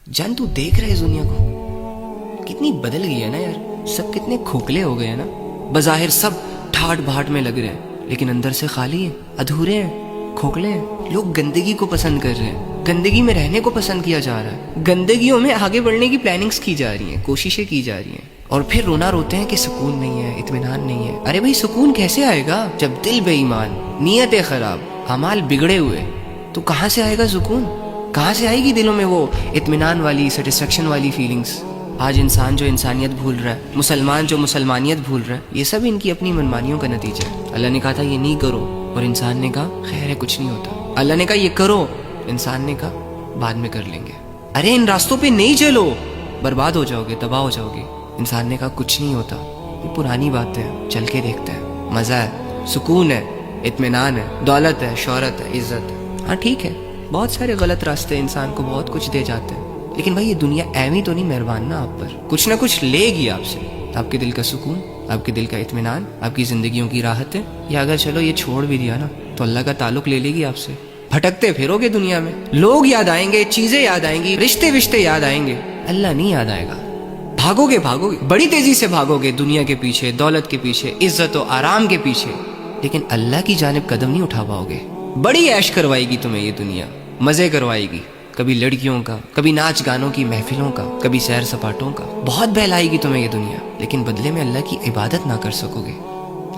جان تو دیکھ رہے اس دنیا کو کتنی بدل گئی ہے نا یار. سب کتنے کھوکھلے ہو گئے ہیں نا. بظاہر سب ٹھاٹ بھاٹ میں لگ رہے ہیں لیکن اندر سے خالی ہیں, ادھورے ہیں, کھوکھلے ہیں. لوگ گندگی کو پسند کر رہے ہیں, گندگی میں رہنے کو پسند کیا جا رہا ہے, گندگیوں میں آگے بڑھنے کی پلاننگز کی جا رہی ہیں, کوششیں کی جا رہی ہیں, اور پھر رونا روتے ہیں کہ سکون نہیں ہے, اطمینان نہیں ہے. ارے بھائی سکون کیسے آئے گا جب دل بے ایمان, نیتیں خراب, اعمال بگڑے ہوئے, تو کہاں سے آئے گا سکون؟ کہاں سے آئے گی دلوں میں وہ اطمینان والی, سیٹسفیکشن والی فیلنگز؟ آج انسان جو انسانیت بھول رہا ہے, مسلمان جو مسلمانیت بھول رہا ہے, یہ سب ان کی اپنی منمانیوں کا نتیجہ ہے. اللہ نے کہا تھا یہ نہیں کرو, اور انسان نے کہا خیر ہے کچھ نہیں ہوتا. اللہ نے کہا یہ کرو, انسان نے کہا بعد میں کر لیں گے. ارے ان راستوں پہ نہیں چلو, برباد ہو جاؤ گے, تباہ ہو جاؤ گے. انسان نے کہا کچھ نہیں ہوتا, یہ پرانی بات ہے, چل کے دیکھتے ہیں, مزہ ہے, سکون ہے, اطمینان ہے, دولت ہے, شہرت ہے, عزت ہے. ہاں ٹھیک ہے, بہت سارے غلط راستے انسان کو بہت کچھ دے جاتے ہیں, لیکن بھائی یہ دنیا ایویں تو نہیں مہربان نا آپ پر, کچھ نہ کچھ لے گی آپ سے. آپ کے دل کا سکون, آپ کے دل کا اطمینان, آپ کی زندگیوں کی راحتیں, یا اگر چلو یہ چھوڑ بھی دیا نا تو اللہ کا تعلق لے لے گی آپ سے. بھٹکتے پھرو گے دنیا میں, لوگ یاد آئیں گے, چیزیں یاد آئیں گی, رشتے وشتے یاد آئیں گے, اللہ نہیں یاد آئے گا. بھاگو گے بڑی تیزی سے بھاگو گے دنیا کے پیچھے, دولت کے پیچھے, عزت و آرام کے پیچھے, لیکن اللہ کی جانب قدم نہیں اٹھا پاؤ گے. بڑی عیش کروائے گی تمہیں یہ دنیا, مزے کروائے گی, کبھی لڑکیوں کا, کبھی ناچ گانوں کی محفلوں کا, کبھی سیر سپاٹوں کا, بہت بہلائے گی تمہیں یہ دنیا, لیکن بدلے میں اللہ کی عبادت نہ کر سکو گے,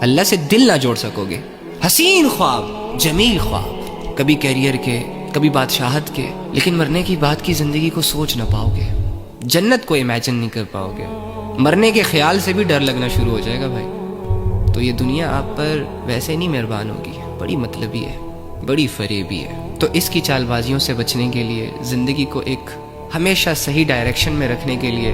اللہ سے دل نہ جوڑ سکو گے. حسین خواب, جمیل خواب, کبھی کیریئر کے, کبھی بادشاہت کے, لیکن مرنے کی بات کی زندگی کو سوچ نہ پاؤ گے, جنت کو امیجن نہیں کر پاؤ گے, مرنے کے خیال سے بھی ڈر لگنا شروع ہو جائے گا بھائی. تو یہ دنیا آپ پر ویسے نہیں مہربان ہوگی, بڑی مطلبی ہے, بڑی فریبی ہے. تو اس کی چال بازیوں سے بچنے کے لیے, زندگی کو ایک ہمیشہ صحیح ڈائریکشن میں رکھنے کے لیے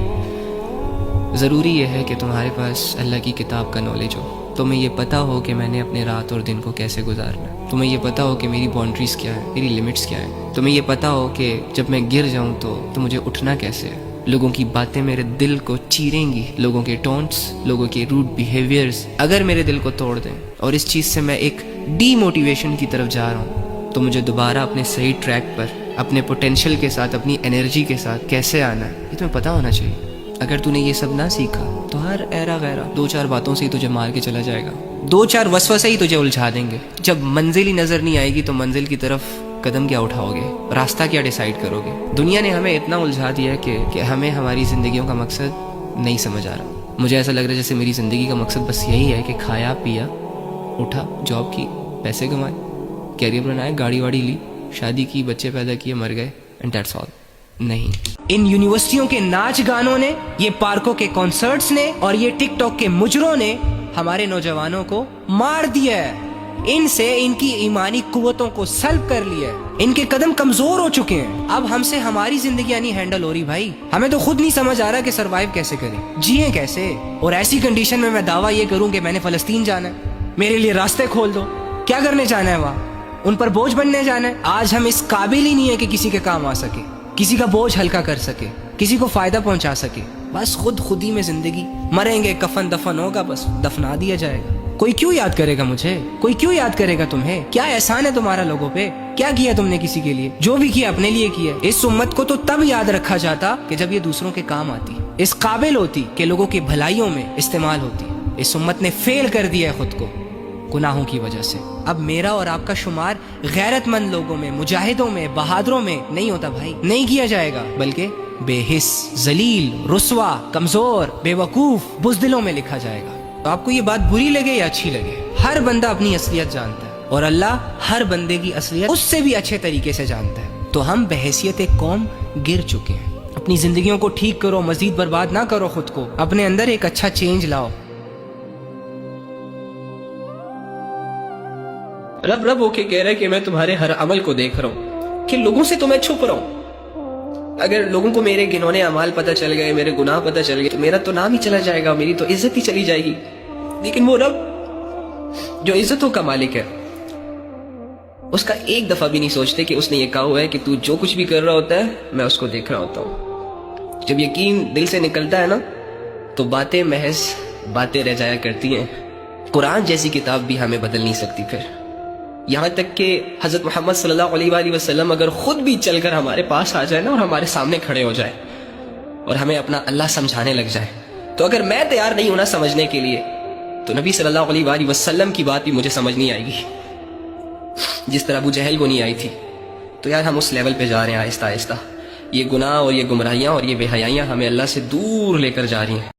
ضروری یہ ہے کہ تمہارے پاس اللہ کی کتاب کا نالج ہو. تمہیں یہ پتہ ہو کہ میں نے اپنے رات اور دن کو کیسے گزارنا ہے. تمہیں یہ پتہ ہو کہ میری باؤنڈریز کیا ہیں, میری لیمٹس کیا ہیں. تمہیں یہ پتہ ہو کہ جب میں گر جاؤں تو مجھے اٹھنا کیسے ہے. لوگوں کی باتیں میرے دل کو چیریں گی, لوگوں کے ٹونٹس, لوگوں کے روڈ بیہیویئرز اگر میرے دل کو توڑ دیں, اور اس چیز سے میں ایک ڈی موٹیویشن کی طرف جا رہا ہوں, تو مجھے دوبارہ اپنے صحیح ٹریک پر, اپنے پوٹینشیل کے ساتھ, اپنی انرجی کے ساتھ کیسے آنا ہے یہ تمہیں پتہ ہونا چاہیے. اگر تو نے یہ سب نہ سیکھا تو ہر ایرا غیرہ 2-4 باتوں سے ہی تجھے مار کے چلا جائے گا, 2-4 وسوسے ہی تجھے الجھا دیں گے. جب منزل ہی نظر نہیں آئے گی تو منزل کی طرف قدم کیا اٹھاؤ گے, راستہ کیا ڈیسائیڈ کرو گے. دنیا نے ہمیں اتنا الجھا دیا ہے کہ ہمیں ہماری زندگیوں کا مقصد نہیں سمجھ آ رہا. مجھے ایسا لگ رہا ہے جیسے میری زندگی کا مقصد بس یہی ہے کہ کھایا پیا, اٹھا, جاب کی, پیسے کمائے, کیریئر بنائے, گاڑی واڑی لی, شادی کی, بچے پیدا کیے, مر گئے, اینڈ دیٹس آل. نہیں, ان یونیورسٹیوں کے ناچ گانوں نے, یہ پارکوں کے کانسرٹس نے, اور یہ ٹک ٹاک کے مجروں نے ہمارے نوجوانوں کو مار دیا ہے. ان سے ان کی ایمانی قوتوں کو سلب کر لیا ہے, ان کے قدم کمزور ہو چکے ہیں. اب ہم سے ہماری زندگیاں نہیں ہینڈل ہو رہی بھائی. ہمیں تو خود نہیں سمجھ آ رہا کہ سروائیو کیسے کریں, جیئیں کیسے. اور ایسی کنڈیشن میں دعویٰ یہ کروں کہ میں نے فلسطین جانا ہے, میرے لیے راستے کھول دو. کیا کرنے جانا ہے وہاں؟ ان پر بوجھ بننے جانا ہے. آج ہم اس قابل ہی نہیں ہے کہ کسی کے کام آ سکے, کسی کا بوجھ ہلکا کر سکے, کسی کو فائدہ پہنچا سکے. بس خودی میں زندگی, مریں گے, کفن دفن ہوگا, بس دفنا دیا جائے گا. کوئی کیوں یاد کرے گا مجھے, کوئی کیوں یاد کرے گا تمہیں؟ کیا احسان ہے تمہارا لوگوں پہ؟ کیا کیا تم نے کسی کے لیے؟ جو بھی کیا اپنے لیے کیا. اس امت کو تو تب یاد رکھا جاتا کہ جب یہ دوسروں کے کام آتی, اس قابل ہوتی کہ لوگوں کی بھلائیوں میں استعمال ہوتی. اس امت نے فیل کر دیا ہے خود کو گناہوں کی وجہ سے. اب میرا اور آپ کا شمار غیرت مند لوگوں میں, مجاہدوں میں, بہادروں میں نہیں ہوتا بھائی, نہیں کیا جائے گا, بلکہ بے حس, ذلیل, رسوا, کمزور, بے وقوف, بزدلوں میں لکھا جائے گا. تو آپ کو یہ بات بری لگے یا اچھی لگے, ہر بندہ اپنی اصلیت جانتا ہے, اور اللہ ہر بندے کی اصلیت اس سے بھی اچھے طریقے سے جانتا ہے. تو ہم بحیثیت ایک قوم گر چکے ہیں. اپنی زندگیوں کو ٹھیک کرو, مزید برباد نہ کرو خود کو, اپنے اندر ایک اچھا چینج لاؤ. رب ہو کے کہہ رہا ہے کہ میں تمہارے ہر عمل کو دیکھ رہا ہوں, کہ لوگوں سے تو میں چھپ رہا ہوں. اگر لوگوں کو میرے گنونے اعمال پتہ چل گئے, میرے گناہ پتہ چل گئے, تو میرا تو نام ہی چلا جائے گا, میری تو عزت ہی چلی جائے گی. لیکن وہ رب جو عزتوں کا مالک ہے, اس کا ایک دفعہ بھی نہیں سوچتے کہ اس نے یہ کہا ہوا ہے کہ تو جو کچھ بھی کر رہا ہوتا ہے میں اس کو دیکھ رہا ہوتا ہوں. جب یقین دل سے نکلتا ہے نا تو باتیں محض باتیں رہ جایا کرتی ہیں. قرآن جیسی کتاب بھی ہمیں بدل نہیں سکتی. پھر یہاں تک کہ حضرت محمد صلی اللہ علیہ وآلہ وسلم اگر خود بھی چل کر ہمارے پاس آ جائے نا اور ہمارے سامنے کھڑے ہو جائے اور ہمیں اپنا اللہ سمجھانے لگ جائے، تو اگر میں تیار نہیں ہونا سمجھنے کے لیے تو نبی صلی اللہ علیہ وآلہ وسلم کی بات بھی مجھے سمجھ نہیں آئے گی، جس طرح ابو جہل کو نہیں آئی تھی۔ تو یار ہم اس لیول پہ جا رہے ہیں آہستہ آہستہ، یہ گناہ اور یہ گمراہیاں اور یہ بے حیائیاں ہمیں اللہ سے دور لے کر جا رہی ہیں۔